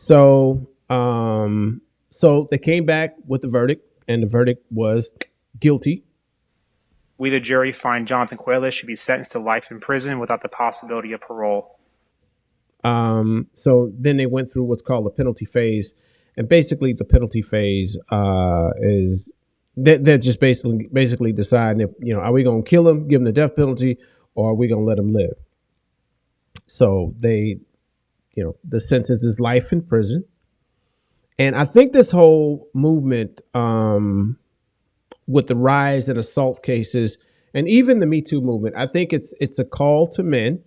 So, so they came back with the verdict, and the verdict was guilty. We, the jury, find Johnathan Quiles should be sentenced to life in prison without the possibility of parole. So then they went through what's called the penalty phase, and basically the penalty phase is they're just basically deciding if are we going to kill him, give him the death penalty, or are we going to let him live? So they, the sentence is life in prison, and I think this whole movement with the rise in assault cases and even the Me Too movement, I think it's a call to men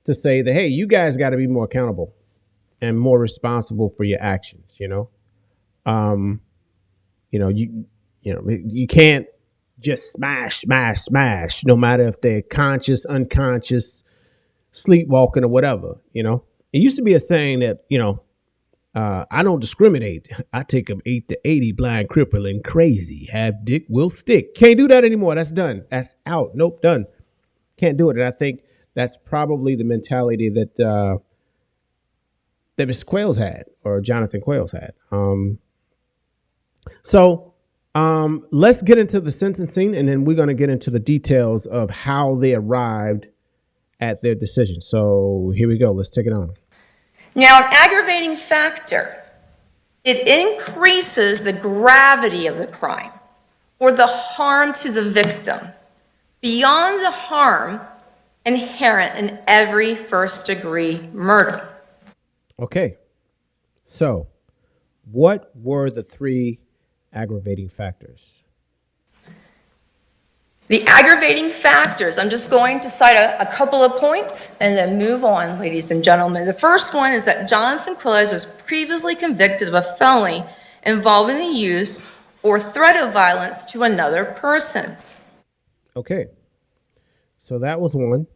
to say that, hey, you guys got to be more accountable and more responsible for your actions. Um, you can't just smash, no matter if they're conscious, unconscious, sleepwalking, or whatever. It used to be a saying that I don't discriminate. I take them 8 to 80, blind, crippling, crazy. Have dick, will stick. Can't do that anymore. That's done. That's out. Nope, done. Can't do it. And I think that's probably the mentality that Mr. Quiles had, or Johnathan Quiles had. So let's get into the sentencing, and then we're going to get into the details of how they arrived at their decision. So here we go. Let's take it on. Now, an aggravating factor, it increases the gravity of the crime or the harm to the victim beyond the harm inherent in every first-degree murder. Okay. So what were the 3 aggravating factors? The aggravating factors, I'm just going to cite a couple of points and then move on, ladies and gentlemen. The first one is that Johnathan Quiles was previously convicted of a felony involving the use or threat of violence to another person. Okay. So that was one.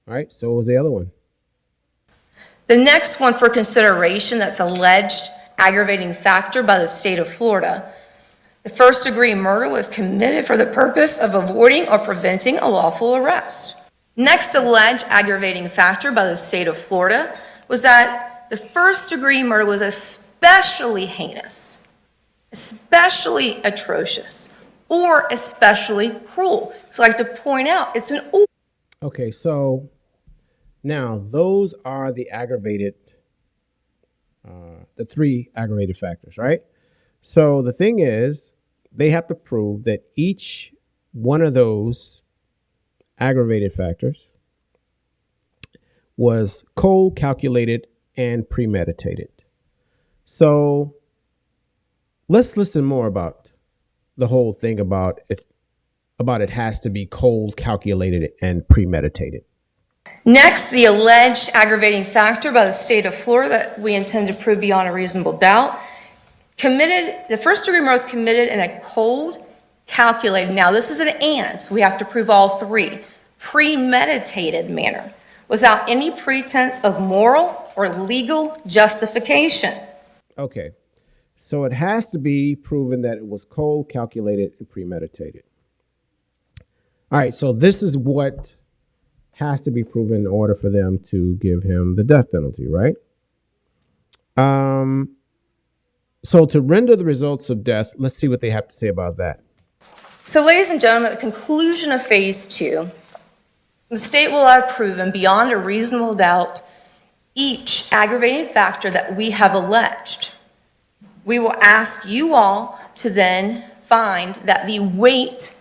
All right. So what was the other one? The next one for consideration that's alleged aggravating factor by the state of Florida. The first-degree murder was committed for the purpose of avoiding or preventing a lawful arrest. Next alleged aggravating factor by the state of Florida was that the first-degree murder was especially heinous, especially atrocious, or especially cruel. So I'd like to point out it's an... Okay, so now those are the the 3 aggravated factors, right? So the thing is, they have to prove that each one of those aggravated factors was cold, calculated, and premeditated. So let's listen more about the whole thing about it has to be cold, calculated, and premeditated. Next, the alleged aggravating factor by the state of Florida that we intend to prove beyond a reasonable doubt. The first-degree murder was committed in a cold, calculated, now this is an and, so we have to prove all 3, premeditated manner, without any pretense of moral or legal justification. Okay, so it has to be proven that it was cold, calculated, and premeditated. All right, so this is what has to be proven in order for them to give him the death penalty, right? So to render the results of death, let's see what they have to say about that. So, ladies and gentlemen, at the conclusion of phase 2, the state will have proven beyond a reasonable doubt each aggravating factor that we have alleged. We will ask you all to then find that the weight,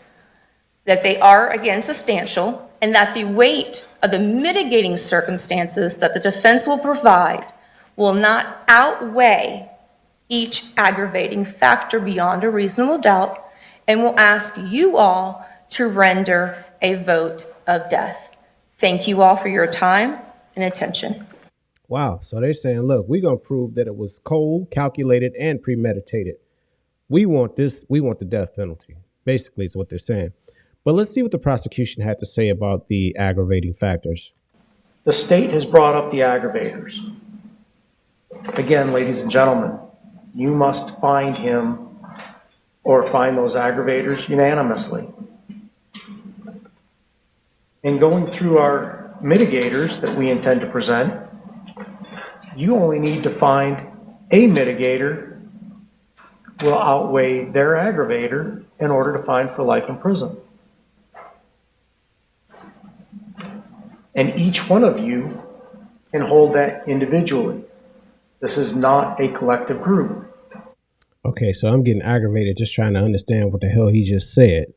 that they are, again, substantial, and that the weight of the mitigating circumstances that the defense will provide will not outweigh each aggravating factor beyond a reasonable doubt, and will ask you all to render a vote of death. Thank you all for your time and attention. Wow. So they're saying, look, we're going to prove that it was cold, calculated, and premeditated. We want this. We want the death penalty, basically is what they're saying. But let's see what the prosecution had to say about the aggravating factors. The state has brought up the aggravators. Again, ladies and gentlemen, you must find him or find those aggravators unanimously. In going through our mitigators that we intend to present, You only need to find a mitigator will outweigh their aggravator in order to find for life in prison. And each one of you can hold that individually. This is not a collective group. Okay, so I'm getting aggravated just trying to understand what the hell he just said.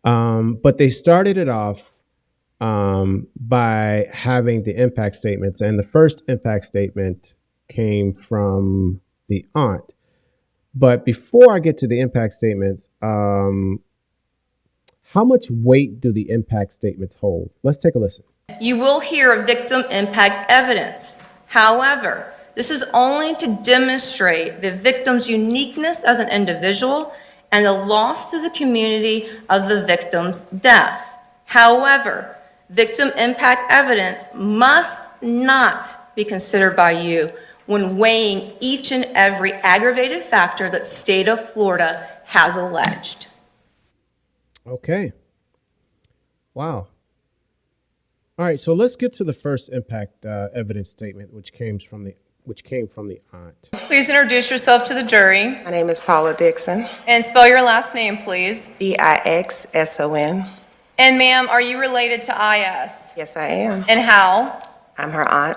But they started it off by having the impact statements, and the first impact statement came from the aunt. But before I get to the impact statements, how much weight do the impact statements hold? Let's take a listen. You will hear victim impact evidence. However, this is only to demonstrate the victim's uniqueness as an individual and the loss to the community of the victim's death. However, victim impact evidence must not be considered by you when weighing each and every aggravated factor that state of Florida has alleged. Okay. Wow. All right, so let's get to the first impact evidence statement, which came from the aunt. Please introduce yourself to the jury My name is Paula Dixon, and spell your last name, please. Dixson. And ma'am, are you related to IS? Yes, I am. And how? I'm her aunt.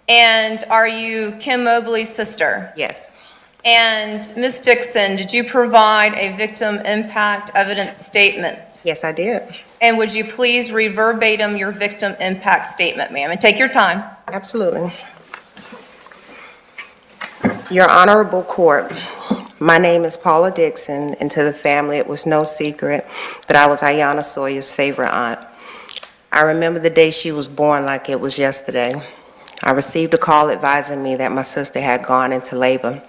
And are you Kim Mobley's sister? Yes. And Ms. Dixon, did you provide a victim impact evidence statement? Yes, I did. And would you please read verbatim your victim impact statement, ma'am? And take your time. Absolutely. Your Honorable Court, my name is Paula Dixon, and to the family, it was no secret that I was Ayanna Sawyer's favorite aunt. I remember the day she was born like it was yesterday. I received a call advising me that my sister had gone into labor.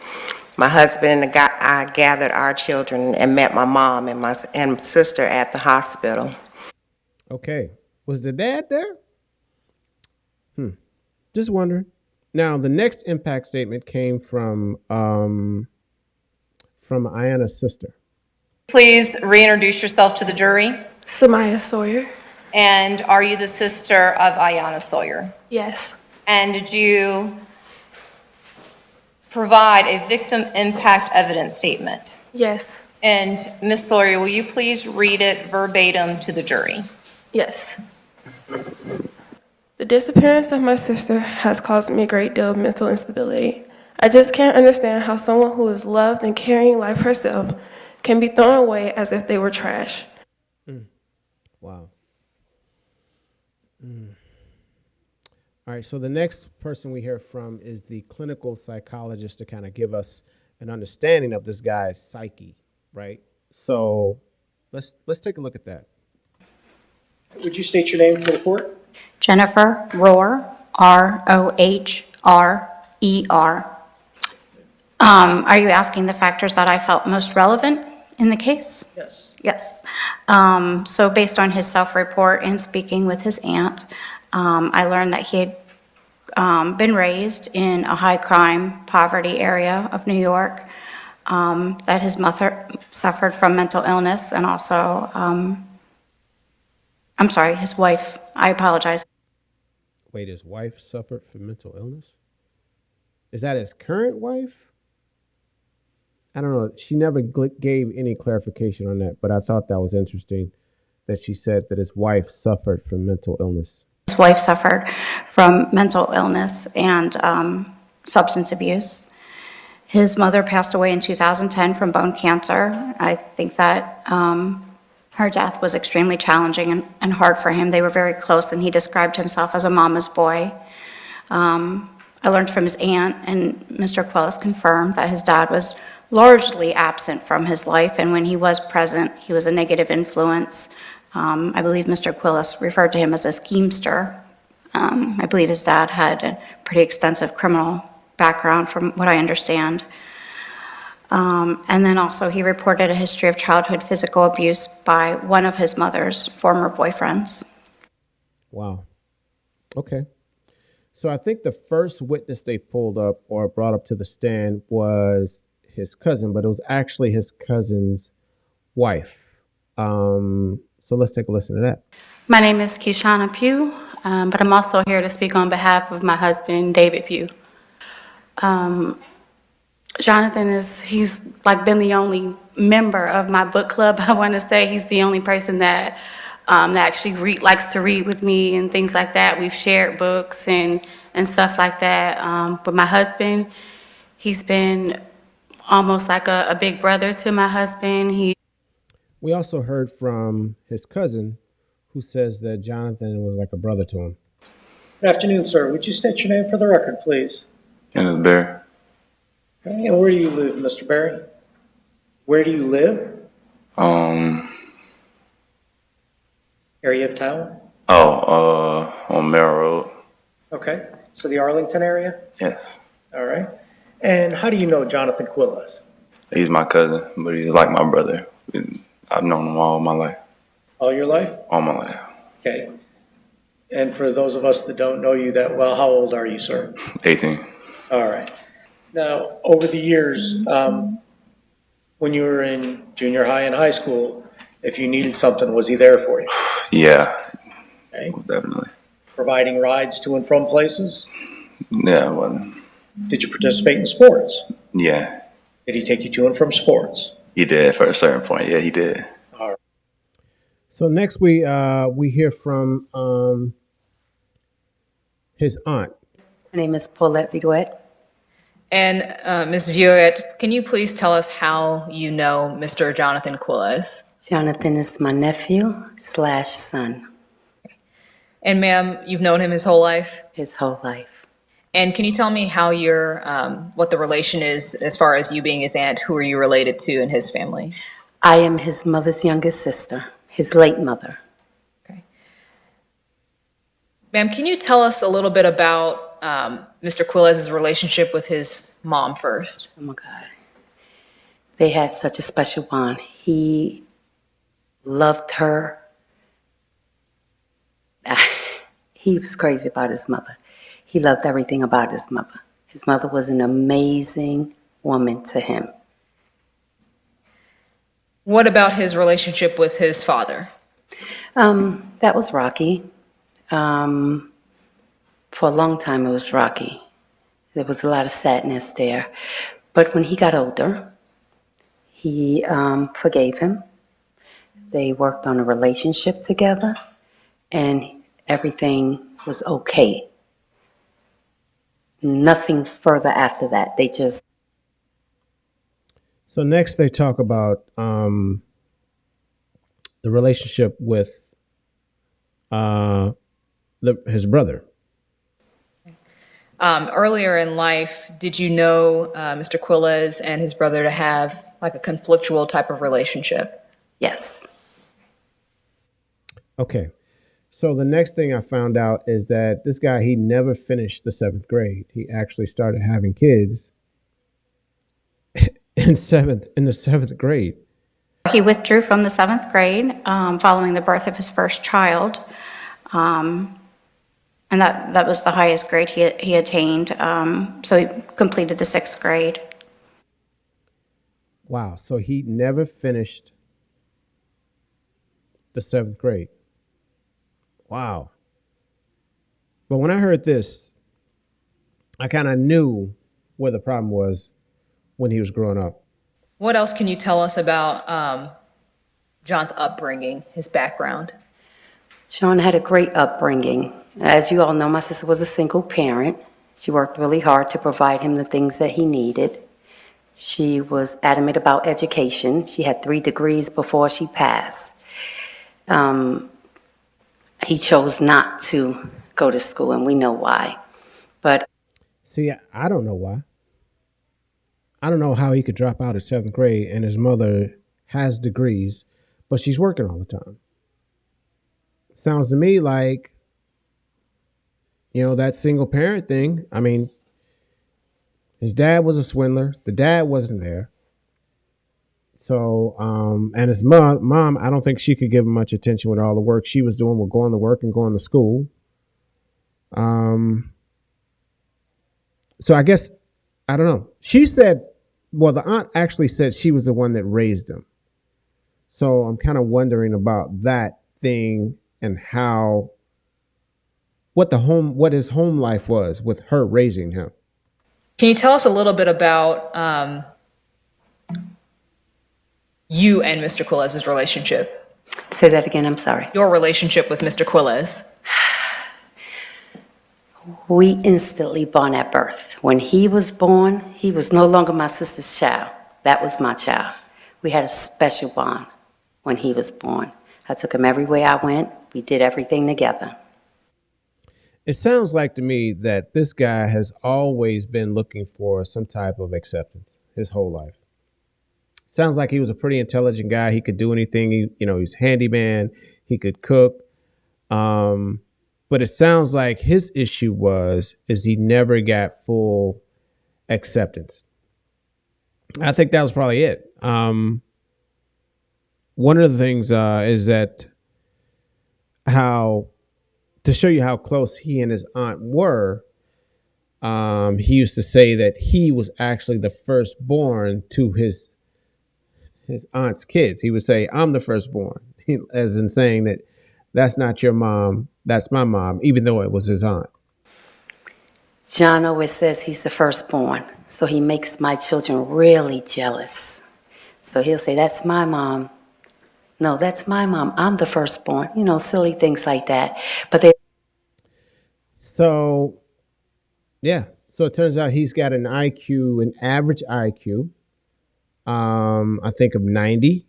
My husband and I gathered our children and met my mom and my sister at the hospital. Okay. Was the dad there? Just wondering. Now, the next impact statement came from Ayanna's sister. Please reintroduce yourself to the jury. Samaya Sawyer. And are you the sister of Ayanna Sawyer? Yes. And did you provide a victim impact evidence statement? Yes. And Ms. Sawyer, will you please read it verbatim to the jury? Yes. The disappearance of my sister has caused me a great deal of mental instability. I just can't understand how someone who is loved and caring like herself can be thrown away as if they were trash. Wow. All right, so the next person we hear from is the clinical psychologist to kind of give us an understanding of this guy's psyche, right? So let's take a look at that. Would you state your name for the court? Jennifer Rohr, Rohrer. Are you asking the factors that I felt most relevant in the case? Yes. Yes. So based on his self-report and speaking with his aunt, I learned that he had been raised in a high-crime, poverty area of New York, that his mother suffered from mental illness, and also, I'm sorry, his wife, I apologize. Wait, his wife suffered from mental illness? Is that his current wife? I don't know. She never gave any clarification on that, but I thought that was interesting that she said that his wife suffered from mental illness. His wife suffered from mental illness and substance abuse. His mother passed away in 2010 from bone cancer. I think that her death was extremely challenging and hard for him. They were very close, and he described himself as a mama's boy. I learned from his aunt, and Mr. Quiles confirmed that his dad was largely absent from his life, and when he was present, he was a negative influence. I believe Mr. Quiles referred to him as a schemester. I believe his dad had a pretty extensive criminal background from what I understand. And then also he reported a history of childhood physical abuse by one of his mother's former boyfriends. Wow. Okay. So I think the first witness they pulled up or brought up to the stand was his cousin, but it was actually his cousin's wife. So let's take a listen to that. My name is Kishana Pugh, but I'm also here to speak on behalf of my husband, David Pugh. Jonathan he's like been the only member of my book club. I want to say he's the only person that actually likes to read with me and things like that. We've shared books and stuff like that. But my husband, he's been almost like a big brother to my husband. We also heard from his cousin, who says that Jonathan was like a brother to him. Good afternoon, sir. Would you state your name for the record, please? Kenneth Barry. Okay, and where do you live, Mr. Barry? Where do you live? Area of town? On Merrill Road. Okay, so the Arlington area? Yes. All right. And how do you know Johnathan Quiles? He's my cousin, but he's like my brother. I've known him all my life. All your life? All my life. Okay. And for those of us that don't know you that well, how old are you, sir? 18. All right. Now, over the years, when you were in junior high and high school, if you needed something, was he there for you? Yeah. Okay. Definitely. Providing rides to and from places? Yeah, well, Did you participate in sports? yeah. Did he take you to and from sports? He did for a certain point. Yeah, he did. All right. So next we hear from his aunt. My name is Paulette Vigoet. And Ms. Violette, can you please tell us how you know Mr. Johnathan Quiles? Jonathan is my nephew/son, And ma'am, you've known him his whole life? his whole life. And can you tell me how what the relation is as far as you being his aunt? Who are you related to in his family? I am his mother's youngest sister, his late mother. Okay. Ma'am, can you tell us a little bit about Mr. Quiles' relationship with his mom first? Oh my God. They had such a special bond. He loved her. He was crazy about his mother. He loved everything about his mother. His mother was an amazing woman to him. What about his relationship with his father? That was rocky. For a long time, it was rocky. There was a lot of sadness there. But when he got older, he forgave him. They worked on a relationship together, and everything was okay. Nothing further after that. They just... So next they talk about the relationship with his brother. Earlier in life, did you know Mr. Quiles and his brother to have like a conflictual type of relationship? Yes. Okay. So the next thing I found out is that this guy, he never finished the 7th grade. He actually started having kids in the 7th grade. He withdrew from the 7th grade following the birth of his first child. And that was the highest grade he attained. So he completed the 6th grade. Wow. So he never finished the 7th grade. Wow. But when I heard this, I kind of knew where the problem was when he was growing up. What else can you tell us about John's upbringing, his background? Sean had a great upbringing. As you all know, my sister was a single parent. She worked really hard to provide him the things that he needed. She was adamant about education. She had 3 degrees before she passed. He chose not to go to school, and we know why. But see, I don't know why. I don't know how he could drop out of 7th grade and his mother has degrees, but she's working all the time. Sounds to me like, that single parent thing. I mean, his dad was a swindler. The dad wasn't there. So, and his mom, I don't think she could give him much attention with all the work she was doing with going to work and going to school. So I guess, I don't know. She said, well, the aunt actually said she was the one that raised him. So I'm kind of wondering about that thing and what his home life was with her raising him. Can you tell us a little bit about you and Mr. Quiles' relationship? Say that again, I'm sorry. Your relationship with Mr. Quiles? We instantly bond at birth. When he was born, he was no longer my sister's child. That was my child. We had a special bond when he was born. I took him everywhere I went. We did everything together. It sounds like to me that this guy has always been looking for some type of acceptance his whole life. Sounds like he was a pretty intelligent guy. He could do anything. He's handyman. He could cook. But it sounds like his issue is he never got full acceptance. I think that was probably it. One of the things is that to show you how close he and his aunt were, he used to say that he was actually the firstborn to his aunt's kids. He would say, "I'm the firstborn," as in saying that that's not your mom, that's my mom, even though it was his aunt. John always says he's the firstborn, so he makes my children really jealous. So he'll say, "That's my mom." No, that's my mom. I'm the firstborn. Silly things like that. But they. So, yeah. So it turns out he's got an average IQ, I think of 90.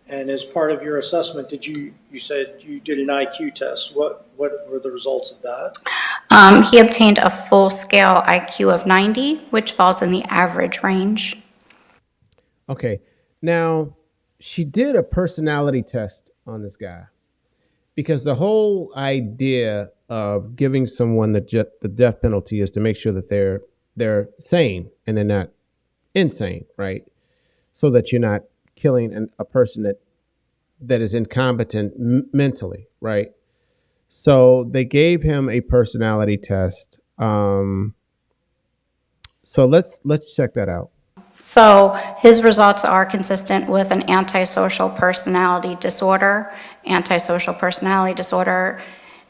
And as part of your assessment, you said you did an IQ test. What were the results of that? He obtained a full-scale IQ of 90, which falls in the average range. Okay. Now, she did a personality test on this guy because the whole idea of giving someone the death penalty is to make sure that they're sane and they're not insane, right? So that you're not killing a person that is incompetent mentally, right? So they gave him a personality test. So let's check that out. So his results are consistent with an antisocial personality disorder. Antisocial personality disorder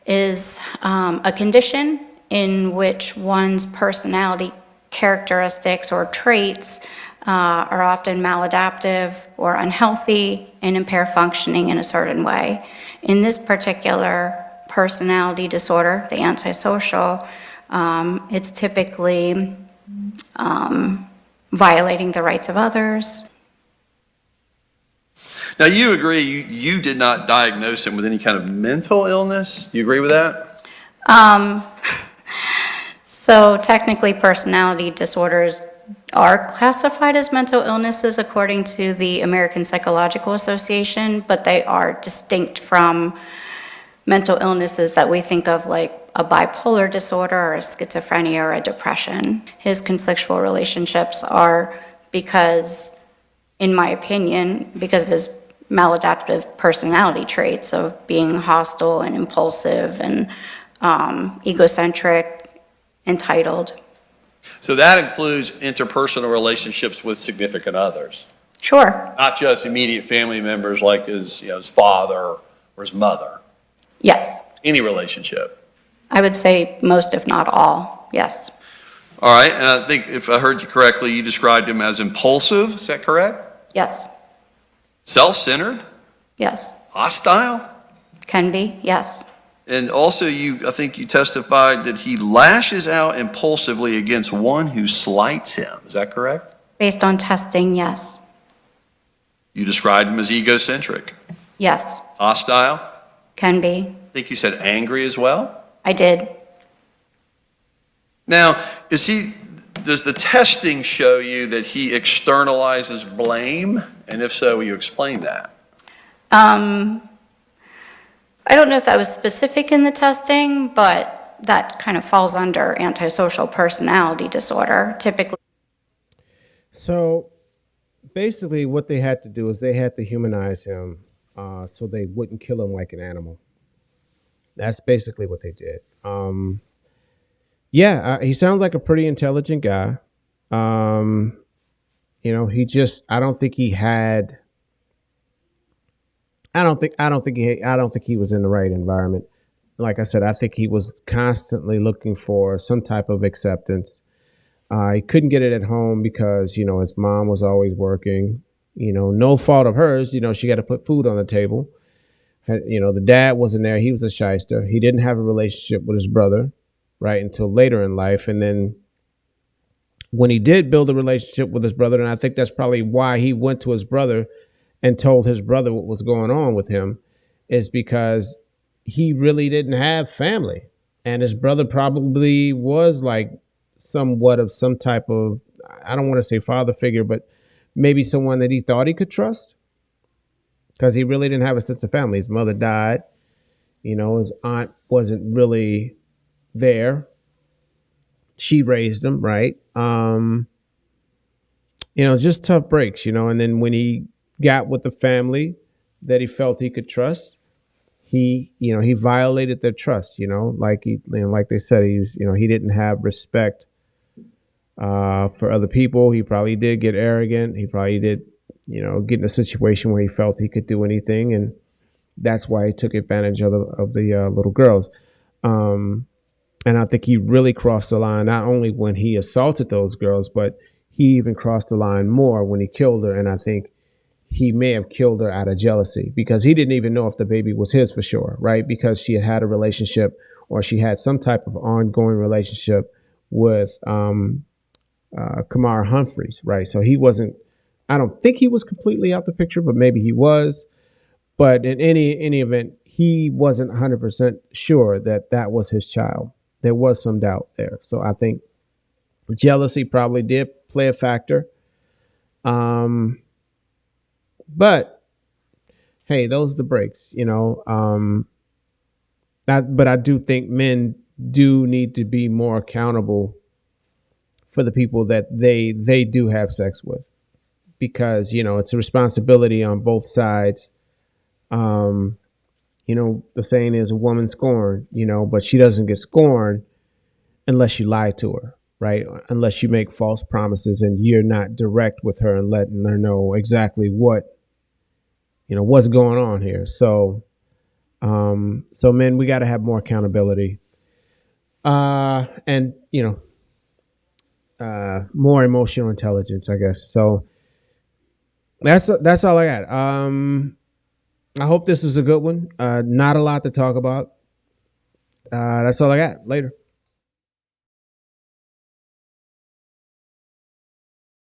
is a condition in which one's personality characteristics or traits are often maladaptive or unhealthy and impair functioning in a certain way. In this particular personality disorder, the antisocial, it's typically violating the rights of others. Now, you agree you did not diagnose him with any kind of mental illness? You agree with that? So technically, personality disorders are classified as mental illnesses according to the American Psychological Association, but they are distinct from mental illnesses that we think of like a bipolar disorder or a schizophrenia or a depression. His conflictual relationships are because, in my opinion, because of his maladaptive personality traits of being hostile and impulsive and egocentric, entitled. So that includes interpersonal relationships with significant others. Sure. Not just immediate family members like his father or his mother. Yes. Any relationship. I would say most, if not all, yes. All right, and I think if I heard you correctly, you described him as impulsive. Is that correct? Yes. Self-centered? Yes. Hostile? Can be, yes. And also, I think you testified that he lashes out impulsively against one who slights him. Is that correct? Based on testing, yes. You described him as egocentric. Yes. Hostile? Can be. I think you said angry as well? I did. Now, does the testing show you that he externalizes blame? And if so, will you explain that? I don't know if that was specific in the testing, but that kind of falls under antisocial personality disorder, typically. So basically what they had to do is they had to humanize him so they wouldn't kill him like an animal. That's basically what they did. He sounds like a pretty intelligent guy. I don't think he was in the right environment. Like I said, I think he was constantly looking for some type of acceptance. He couldn't get it at home because, his mom was always working. No fault of hers. She got to put food on the table. The dad wasn't there. He was a shyster. He didn't have a relationship with his brother, right, until later in life. And then when he did build a relationship with his brother, and I think that's probably why he went to his brother and told his brother what was going on with him, is because he really didn't have family. And his brother probably was like somewhat of some type of, I don't want to say father figure, but maybe someone that he thought he could trust, because he really didn't have a sense of family. His mother died. His aunt wasn't really there. She raised him, right? Just tough breaks, and then when he got with the family that he felt he could trust, he violated their trust, like they said, he didn't have respect for other people. He probably did get arrogant. He probably did, get in a situation where he felt he could do anything, and that's why he took advantage of the little girls. And I think he really crossed the line, not only when he assaulted those girls, but he even crossed the line more when he killed her. And I think he may have killed her out of jealousy, because he didn't even know if the baby was his for sure, right? Because she had a relationship, or she had some type of ongoing relationship with Kamara Humphreys, right? So he wasn't, I don't think he was completely out the picture, but maybe he was. But in any event, he wasn't 100% sure that that was his child. There was some doubt there. So I think jealousy probably did play a factor. But hey, those are the breaks, but I do think men do need to be more accountable for the people that they do have sex with, because it's a responsibility on both sides. The saying is, a woman scorned, but she doesn't get scorned unless you lie to her, right? Unless you make false promises and you're not direct with her and letting her know exactly what's going on here. So men, we got to have more accountability, and more emotional intelligence, I guess. So that's all I got. I hope this was a good one. Not a lot to talk about. That's all I got. Later.